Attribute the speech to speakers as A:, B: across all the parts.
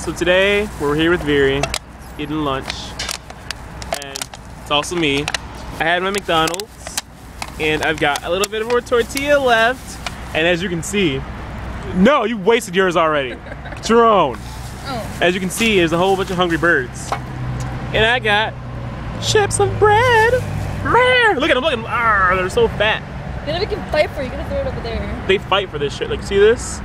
A: So today we're here with Viri, eating lunch, and it's also me. I had my McDonald's, and I've got a little bit of more tortilla left, and as you can see, no, you wasted yours already. Get your own.
B: Oh.
A: As you can see, there's a whole bunch of hungry birds, and I got chips of bread. Look at them, look at them. Arr, they're so fat.
B: You know we can fight for it. You gotta throw it over there.
A: They fight for this shit. Like, see this?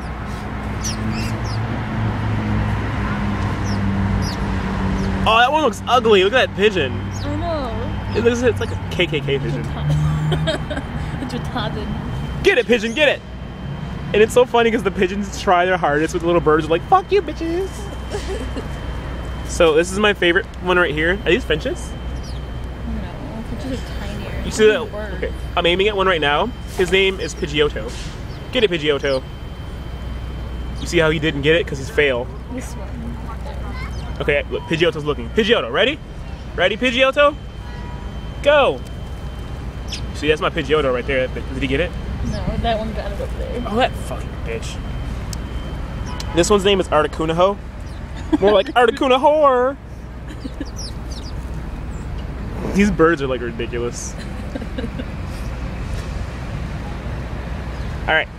A: Oh, that one looks ugly. Look at that pigeon.
B: I know.
A: It looks, it's like a KKK pigeon.
B: It's retarded.
A: Get it, pigeon, get it! And it's so funny because the pigeons try their hardest with the little birds. They're like, fuck you, bitches. So this is my favorite one right here. Are these finches?
B: No, finches are tinier.
A: You see that?
B: Bird.
A: Okay, I'm aiming at one right now. His name is Pidgeotto. Get it, Pidgeotto. You see how he didn't get it? Because he's fail.
B: This one.
A: Okay, look, Pidgeotto's looking. Pidgeotto, ready? Ready, Pidgeotto? Go! See, that's my Pidgeotto right there. Did he get it?
B: No, that one got it over there.
A: Oh, that fucking bitch. This one's name is Articuno. More like Articuno whore. These birds are like ridiculous. Alright.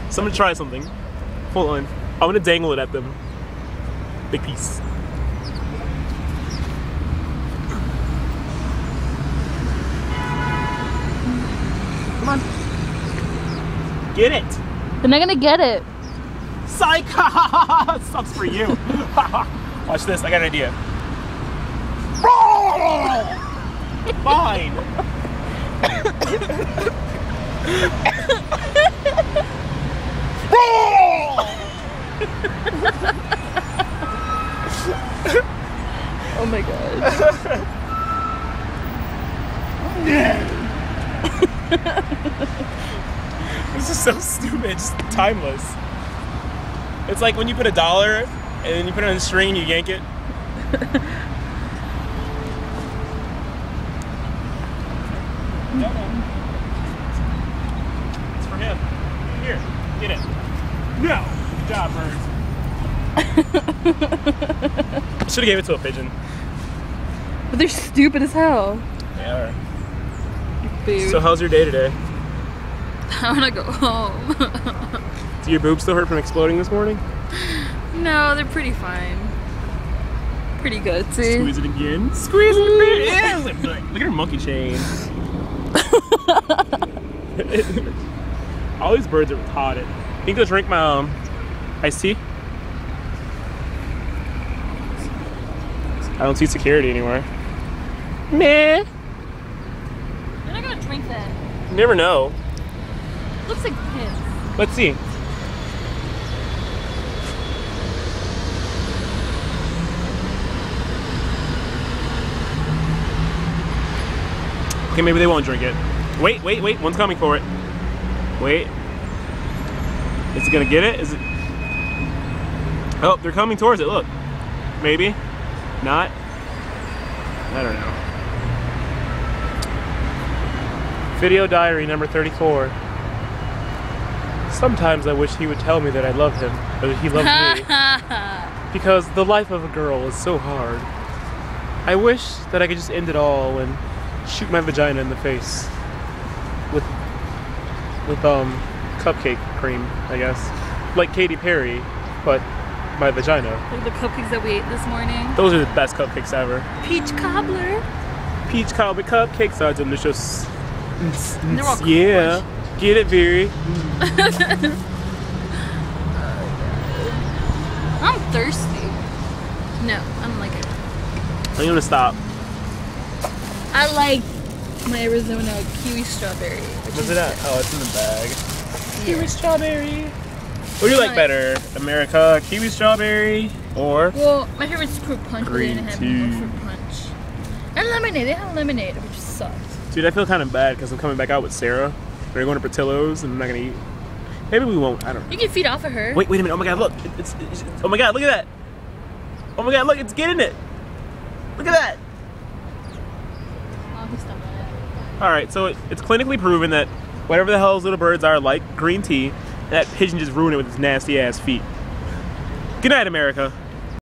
A: So I'm gonna try something. Hold on. I'm gonna dangle it at them. Big piece. Come on. Get it.
B: They're not gonna get it.
A: Psych! Sucks for you. Watch this, I got an idea. Fine.
B: Oh my god.
A: This is so stupid, just timeless. It's like when you put $1 and then you put it on a string and you yank it. It's for him. Here, get it. No! Good job, birds. I should have gave it to a pigeon.
B: But they're stupid as hell.
A: They are.
B: Boo.
A: So how's your day today?
B: I wanna go home.
A: Do your boobs still hurt from exploding this morning?
B: No, they're pretty fine. Pretty good, see?
A: Squeeze it again. Squeeze it again. Look at her monkey chain. All these birds are retarded. You can go drink my iced tea. I don't see security anywhere. Meh.
B: You're not gonna drink that.
A: You never know.
B: Looks like piss.
A: Let's see. Okay, maybe they won't drink it. Wait, wait, wait. One's coming for it. Wait. Is it gonna get it? Is it? Oh, they're coming towards it. Look. Maybe. Not. I don't know. Video diary number 34. Sometimes I wish he would tell me that I love him, or that he loves me. Because the life of a girl is so hard. I wish that I could just end it all and shoot my vagina in the face. With cupcake cream, I guess. Like Katy Perry, but my vagina.
B: Like the cupcakes that we ate this morning.
A: Those are the best cupcakes ever.
B: Peach cobbler.
A: Peach cobbler cupcakes are delicious.
B: They're all
A: Yeah.
B: crushed.
A: Get it, Viri.
B: I'm thirsty. No, I don't like it.
A: I'm gonna stop.
B: I like my Arizona kiwi strawberry.
A: Where's it at? Oh, it's in the bag.
B: Yeah.
A: Kiwi strawberry. What do you like better? America kiwi strawberry or
B: Well, my favorite's fruit punch, but they
A: green
B: didn't have
A: tea?
B: any fruit punch. And lemonade. They had lemonade, which sucked.
A: Dude, I feel kind of bad because I'm coming back out with Sarah. We're going to Portillo's and I'm not gonna eat. Maybe we won't. I don't know.
B: You can feed off of her.
A: Wait a minute. Oh my god, look. Oh my god, look at that. Oh my god, look, it's getting it. Look at that.
B: Oh, he's stuck on it.
A: Alright, so it's clinically proven that whatever the hell those little birds are like green tea, that pigeon just ruined it with his nasty ass feet. Good night, America.